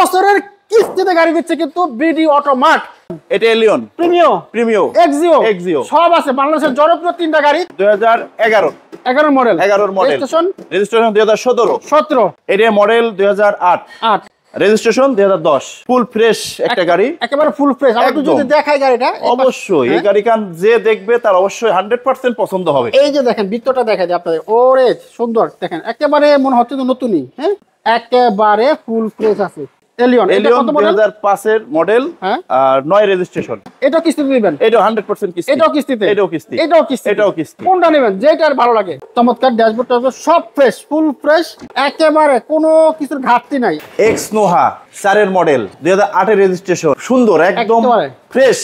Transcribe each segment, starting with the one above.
বছরের কিস্তিতে গাড়ি দিচ্ছে কিন্তু বিডি অটো মার্ট। এটা এলিয়ন প্রিমিও এক্সিও সব আছে। বাংলাদেশের জনপ্রিয় তিনটা গাড়ি। 2011 মডেল। রেজিস্ট্রেশন 2017 এটা মডেল 2008 রেজিস্ট্রেশন 2010 ফুল ফ্রেশ একটা গাড়ি, একেবারে ফুল ফ্রেশ। আমরা যদি দেখাই গাড়িটা, অবশ্যই এই গাড়ি কান যে দেখবে তার অবশ্যই 100% পছন্দ হবে। এই যে দেখেন ভিতরটা দেখাই দিই আপনাদের, ওরে সুন্দর দেখেন, একেবারে মনে হচ্ছে তো নতুনই। হ্যাঁ, একেবারে ফুল ফ্রেশ আছে। এলিয়ন 2005 এর মডেল আর 9 রেজিস্ট্রেশন। এটা কিস্তিতে দিবেন? এটা 100% কিস্তি। এটাও কিস্তিতে? এটাও কিস্তি। কোনটা নেবেন? যেটার ভালো লাগে। চমৎকার ড্যাশবোর্ডটা সব ফ্রেশ, ফুল ফ্রেশ, একেবারে কোনো কিছুর ঘাটতি নাই। এক্স নোহা 4 এর মডেল 2008 এর রেজিস্ট্রেশন, সুন্দর একদম ফ্রেশ,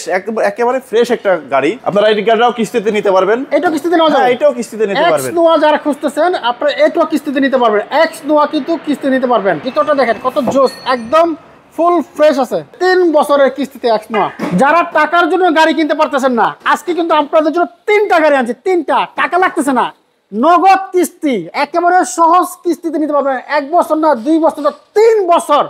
একেবারে ফ্রেশ একটা গাড়ি। আপনারা এই গাড়িটাও কিস্তিতে নিতে পারবেন। এটাও কিস্তিতে নেওয়া যাবে? এটাও কিস্তিতে নিতে পারবেন। এক্স নোহা যারা খুঁজতেছেন আপনারা এটাও কিস্তিতে নিতে পারবেন। এক্স নোহা কিন্তু কিস্তি নিতে পারবেন। ভিতরটা দেখেন কত জোস, একদম ফুল ফ্রেশ আছে। 3 বছরের কিস্তিতে এক্স নোহা। যারা টাকার জন্য গাড়ি কিনতে পারতেছেন না, আজকে কিন্তু আপনাদের জন্য 3টা গাড়ি আনছে। 3টা, টাকা লাগতেছে না, নগদ কিস্তি, একেবারে সহজ কিস্তিতে নিতে পারবেন। 1 বছর না, 2 বছর না, 3 বছর।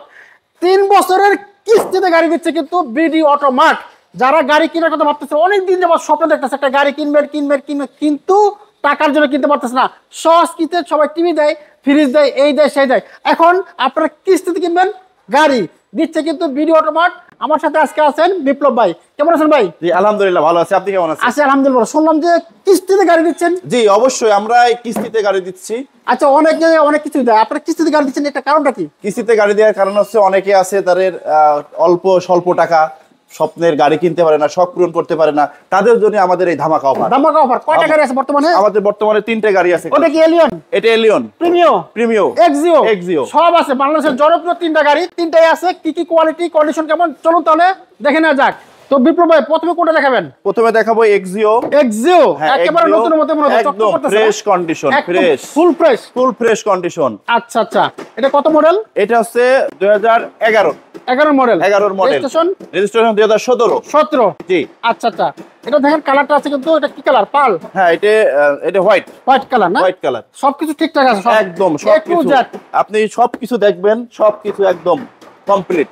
3 বছরের কিস্তিতে গাড়ি দিচ্ছে কিন্তু বিডি অটো মার্ট। যারা গাড়ি কেনার কথা ভাবতেছে, অনেকদিন যাবত স্বপ্ন দেখতেছে একটা গাড়ি কিনবেন, কিন্তু টাকার জন্য কিনতে পারতেছে না। সহজ কিস্তিতে সবাই টিভি দেয়, ফ্রিজ দেয়, এই দেয় সেই দেয়। এখন আপনারা কিস্তিতে কিনবেন, গাড়ি দিচ্ছে কিন্তু বিডি অটো মার্ট। আমার সাথে আজকে আছেন বিপ্লব ভাই। কেমন আছেন ভাই? জি আলহামদুলিল্লাহ ভালো আছি। আপনি কেমন আছেন? আছি আলহামদুলিল্লাহ। শুনলাম যে কিস্তিতে গাড়ি দিচ্ছেন? জি অবশ্যই, আমরা কিস্তিতে গাড়ি দিচ্ছি। আচ্ছা, অনেকে অনেক কিছু দেয়, আপনারা কিস্তিতে গাড়ি দিচ্ছেন, এটা কারণটা কি? কিস্তিতে গাড়ি দেওয়ার কারণ হচ্ছে অনেকে আছে তাদের স্বল্প টাকা, স্বপ্নের গাড়ি কিনতে পারে না, শখ পূরণ করতে পারে না, তাদের জন্য আমাদের এই ধামাকা অফার। কয়টা গাড়ি আছে বর্তমানে? আমাদের বর্তমানে 3টে গাড়ি আছে। ওটা কি এলিয়ন? এটা এলিয়ন প্রিমিও এক্সিও সব আছে। বাংলাদেশের জনপ্রিয় 3টা গাড়ি, 3টাই আছে। কি কি কোয়ালিটি, কন্ডিশন কেমন, চলুন তাহলে দেখে নেওয়া যাক। তো বিপ্লব ভাই, প্রথমে কোনটা দেখাবেন? প্রথমে দেখাবো এক্সিও। একেবারে নতুনের মতো মনে হচ্ছে, একদম fresh condition, full fresh condition. আচ্ছা আচ্ছা, এটা কত মডেল? এটা হচ্ছে 2011 মডেল। রেজিস্ট্রেশন 2017 জি। আচ্ছা আচ্ছা, এটা দেখেন কালারটা আছে কিন্তু, এটা কি কালার? পাল? হ্যাঁ, এটা হোয়াইট কালার না? White colour. সবকিছু ঠিকঠাক আছে? একদম সবকিছু, আপনি সবকিছু দেখবেন, সবকিছু একদম কমপ্লিট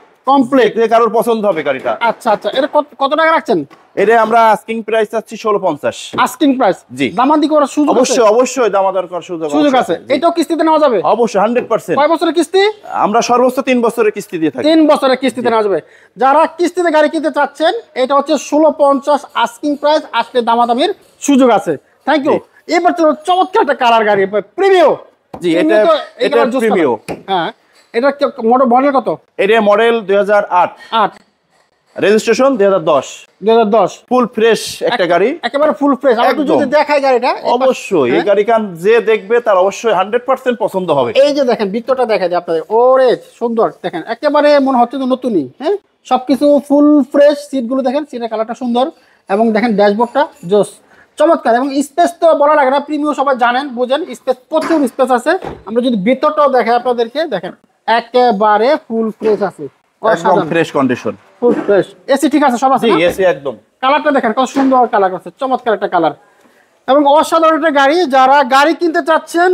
কারোর পছন্দ হবে গাড়িটা। আচ্ছা আচ্ছা, এটা কত টাকা রাখছেন? এটা আমরা আস্কিং প্রাইস চাচ্ছি 1650। Asking price? জি। দামাদামি করার সুযোগ আছে? অবশ্যই দামাদামি করার সুযোগ আছে। এটাও কিস্তিতে নেওয়া যাবে? অবশ্যই 100%। কয় বছরের কিস্তি? আমরা সর্বোচ্চ 3 বছরের কিস্তি দিয়ে থাকি। 3 বছরের কিস্তিতে নেওয়া যাবে। যারা কিস্তিতে গাড়ি কিনতে চাচ্ছেন, এটা হচ্ছে 1650 আস্কিং প্রাইস, আসলে দামাদামির সুযোগ আছে। Thank you. এবার তো চমৎকার একটা কালার গাড়ি, প্রিমিও। জি, এটা প্রিমিও। হ্যাঁ, এটা মডেল কত? এটা মডেল 2008 রেজিস্ট্রেশন 2010 ফুল ফ্রেশ একটা গাড়ি, একেবারে ফুল ফ্রেশ। আমরা যদি দেখাই গাড়িটা, অবশ্যই এই গাড়ি কান যে দেখবে তার অবশ্যই 100% পছন্দ হবে। এই যে দেখেন ভিতরটা দেখাই দিই আপনাদের, ওরে সুন্দর দেখেন, একেবারে মনে হচ্ছে তো নতুনই। হ্যাঁ, সবকিছু ফুল ফ্রেশ। সিটগুলো দেখেন, সিটের কালারটা সুন্দর, এবং দেখেন ড্যাশবোর্ডটা জোস, চমৎকার। এবং স্পেস তো বলা লাগে না, প্রিমিও সবাই জানেন বুঝেন, স্পেস প্রচুর স্পেস আছে। আমরা যদি ভিতরটাও দেখাই আপনাদেরকে, দেখেন একেবারে ফুল ফ্রেশ আছে, একদম fresh condition, full fresh. AC ঠিক আছে? সব আছে? জি, এসি একদম। কালারটা দেখেন কত সুন্দর কালার আছে, চমৎকার একটা কালার এবং অসাধারণ একটা গাড়ি। যারা গাড়ি কিনতে চাচ্ছেন,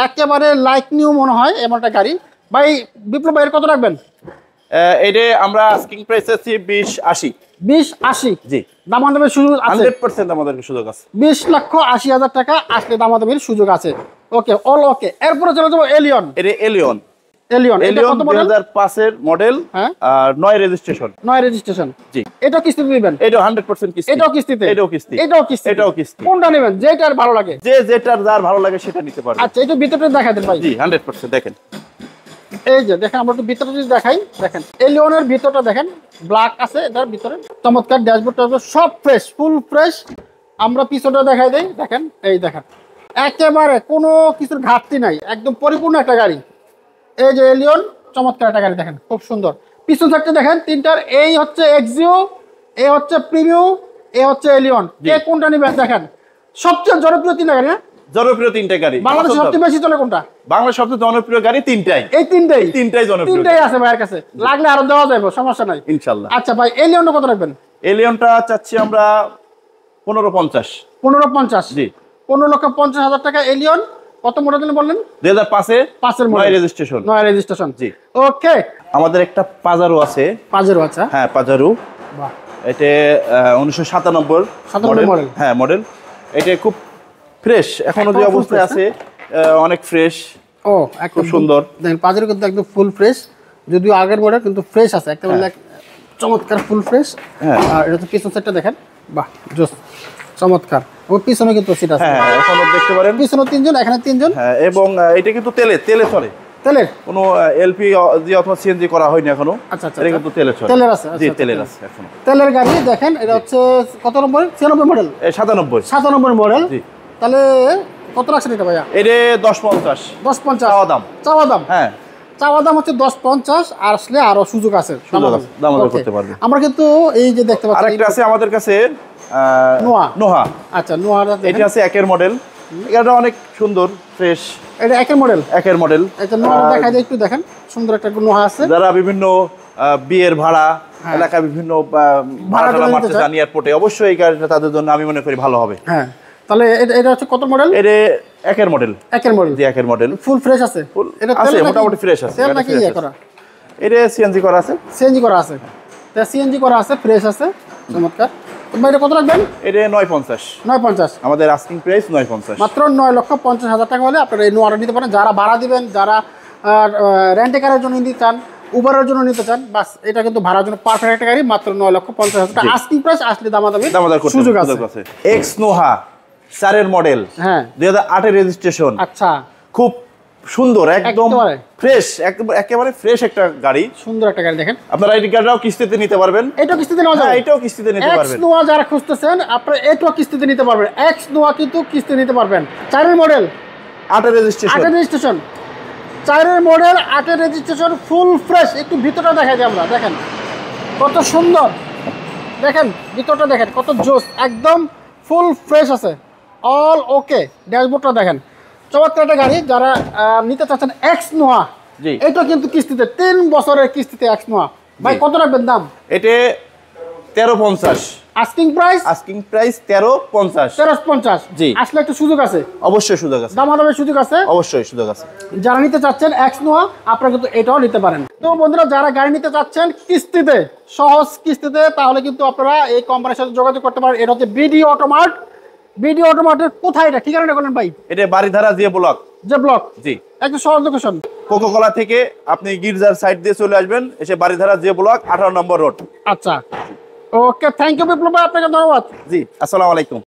একেবারে লাইক নিউ মনে হয় এমন একটা গাড়ি। ভাই বিপ্লব ভাই, এর কত রাখবেন? এটা আমরা আস্কিং প্রাইস আছে 2080। 2080 জি। দামাদামির সুযোগ আছে? 100% আমাদের সুযোগ আছে। 20,80,000 টাকা আসলে দামাদামির সুযোগ আছে। ওকে, অল ওকে। এরপরে চলে যাবো এলিয়ন। এটা এলিয়ন এটা কত মডেল? 2005 এর মডেল আর 9 রেজিস্ট্রেশন। জি। এটা কিস্তিতে দিবেন? এটা 100% কিস্তি। এটাও কিস্তিতে? এটাও কিস্তি। কোনটা নেবেন? যেটার ভালো লাগে। যেটার যার ভালো লাগে সেটা নিতে পারবেন। আচ্ছা, এটা ভিতরটা দেখাই দেন ভাই। জি 100% দেখেন। এই যে দেখেন, আমরা একটু ভিতরটা যদি দেখাই, দেখেন এলিয়নের ভিতরটা দেখেন, ব্ল্যাক আছে এটার ভিতরে, চমৎকার। ড্যাশবোর্ডটা সব ফ্রেশ, ফুল ফ্রেশ। আমরা পিছনটা দেখাই দেই, দেখেন এই দেখেন, একেবারে কোনো কিছুর ঘাটতি নাই, একদম পরিপূর্ণ একটা গাড়ি। এই যে এলিয়ন, চমৎকার একটা গাড়ি, দেখেন খুব সুন্দর। পিছন সাইডটা দেখেন, 3টার, এই হচ্ছে এক্সিও, এই হচ্ছে প্রিমিও, এই হচ্ছে এলিয়ন। কে কোনটা নিবেন? দেখেন সবচেয়ে জনপ্রিয় 3টা গাড়ি। জনপ্রিয় 3টে গাড়ি। বাংলাদেশে সবচেয়ে বেশি চলে কোনটা? বাংলাদেশের সবচেয়ে জনপ্রিয় গাড়ি 3টাই। এই 3টাই জনপ্রিয়। 3টাই আছে ভাইয়ের কাছে, লাগলে আরো দেওয়া যাবে, সমস্যা নাই ইনশাআল্লাহ। আচ্ছা ভাই, এলিয়নটা কত রাখবেন? এলিয়নটা চাচ্ছি আমরা 1550।1550? জি। 15,50,000 টাকা এলিয়ন, কত মডেল বললেন? 2005 পাঁচের মডেল, নয় রেজিস্ট্রেশন। নয় রেজিস্ট্রেশন। জি। ওকে। আমাদের একটা পাজারো আছে। পাজেরো আছে। হ্যাঁ পাজারো। বাহ। এটা 1997 মডেল। হ্যাঁ মডেল। এটা খুব ফ্রেশ, এখনো যে অবস্থায় আছে অনেক ফ্রেশ। ও খুব সুন্দর। দেখেন পাজেরো কিন্তু একদম ফুল ফ্রেশ, যদিও আগের মডেল কিন্তু ফ্রেশ আছে একটা বলে চমৎকার ফুল ফ্রেশ। হ্যাঁ। আর এটা তো পিছন সাইডটা দেখেন, বাহ জোস, চমৎকার। ও পিছনে কিন্তু সিট আছে। হ্যাঁ এখনো দেখতে পারেন, পিছনে তিনজন, এখানে তিনজন। হ্যাঁ এবং এটা কিন্তু তেলে চলে। তেলের? কোনো এলপি অথবা সিএনজি করা হয়নি এখনো। আচ্ছা আচ্ছা। এটা কিন্তু তেলে চলে। তেলের আছে? জি তেলের আছে এখনো। তেলের গাড়ি দেখেন, এটা হচ্ছে কত নম্বর? 96 মডেল। 97। 97 মডেল। জি। তাহলে কত রাখছেন এটা ভাইয়া? এটা 1050। 1050 চাওয়া দাম। চাওয়া দাম? হ্যাঁ চাওয়া দাম হচ্ছে 1050, আর আসলে আরো সুযোগ আছে, দামাদামি করতে পারবে। আমরা কিন্তু এই যে দেখতে পাচ্ছি আরেকটা আছে আমাদের কাছে নোহা। আচ্ছা নোহাটা এটা আছে 1 এর মডেল। এটা অনেক সুন্দর ফ্রেশ। এটা 1 এর মডেল। 1 এর মডেল। এটা নোহা দেখাই যায় একটু, দেখেন সুন্দর একটা নোহা আছে। যারা বিভিন্ন বিয়ের ভাড়া এলাকা বিভিন্ন ভাড়া মারতে চান এয়ারপোর্টে, অবশ্যই এই গাড়িটা তাদের জন্য আমি মনে করি ভালো হবে। হ্যাঁ। তাহলে এটা হচ্ছে কত মডেল? এটা 1 এর মডেল। 1 এর মডেল। জি 1 এর মডেল। ফুল ফ্রেশ আছে? এটা আছে মোটামুটি ফ্রেশ আছে। তেল নাকি ইয়ে করা? এটা সিএনজি করা আছে। সিএনজি করা আছে। তা সিএনজি করা আছে, ফ্রেশ আছে, চমৎকার। ভাই এটা কত রাখবেন? এটা 950। 950 আমাদের আস্কিং প্রাইস 950। মাত্র 9,50,000 টাকা হলে আপনারা এই নোয়াটা নিতে পারেন। যারা ভাড়া দিবেন, যারা রেন্টে কারের জন্য নিতে চান, উবারের জন্য নিতে চান, বাস এটা কিন্তু ভাড়ার জন্য পারফেক্ট একটা গাড়ি। মাত্র 9,50,000 টাকা আস্কিং প্রাইস, আসলে দামাদামি সুযোগ আছে। এক্স নোহা 4 এর মডেল। হ্যাঁ 2008 এর রেজিস্ট্রেশন। আচ্ছা। খুব সুন্দর, একদম ফ্রেশ, একেবারে ফ্রেশ একটা গাড়ি। সুন্দর একটা গাড়ি দেখেন। আপনারা এই গাড়িটাও কিস্তিতে নিতে পারবেন। এটাও কিস্তিতে নেওয়া যায়? এটাও কিস্তিতে নিতে পারবেন। এক্স নোয়া যারা খুঁজতেছেন, আপনারা এটাও কিস্তিতে নিতে পারবেন। এক্স নোয়া কিন্তু কিস্তিতে নিতে পারবেন। 4 এর মডেল, 8 এর রেজিস্ট্রেশন। 8 এর রেজিস্ট্রেশন। 4 এর মডেল, 8 এর রেজিস্ট্রেশন, ফুল ফ্রেশ। একটু ভিতরটা দেখাই দিই আমরা, দেখেন কত সুন্দর। দেখেন ভিতরটা দেখেন কত জোস, একদম ফুল ফ্রেশ আছে, অল ওকে। ড্যাশবোর্ডটা দেখেন, চমৎকার একটা গাড়ি। যারা নিতে চাচ্ছেন এক্স নোয়া, এটা কিন্তু কিস্তিতে 3 বছরের কিস্তিতে এক্স নোয়া। ভাই কত রাখবেন দাম? এটা 1350। Asking price? Asking price 1350। 1350। জি। আসলে একটু সুযোগ আছে? অবশ্যই সুযোগ আছে। দামাদামের সুযোগ আছে? অবশ্যই সুযোগ আছে। যারা নিতে চাচ্ছেন এক্স নোয়া, আপনারা কিন্তু এটাও নিতে পারেন। তো বন্ধুরা, যারা গাড়ি নিতে চাচ্ছেন কিস্তিতে, সহজ কিস্তিতে, তাহলে কিন্তু আপনারা এই কোম্পানির সাথে যোগাযোগ করতে পারেন। এটা হচ্ছে বিডি অটোমার্ট। বিডি অটোমার্টের কোথায় এটা ঠিকানাটা বলেন ভাই? এটা বাড়িধারা যে ব্লক। যে ব্লক? জি। একটু সহজ লোকেশন। কোকোকোলা থেকে আপনি গির্জার সাইড দিয়ে চলে আসবেন, এসে বাড়িধারা যে ব্লক 18 নম্বর রোড। আচ্ছা ওকে, থ্যাংক ইউ বিপ্লব ভাই, আপনাকে ধন্যবাদ। জি আসসালামু আলাইকুম।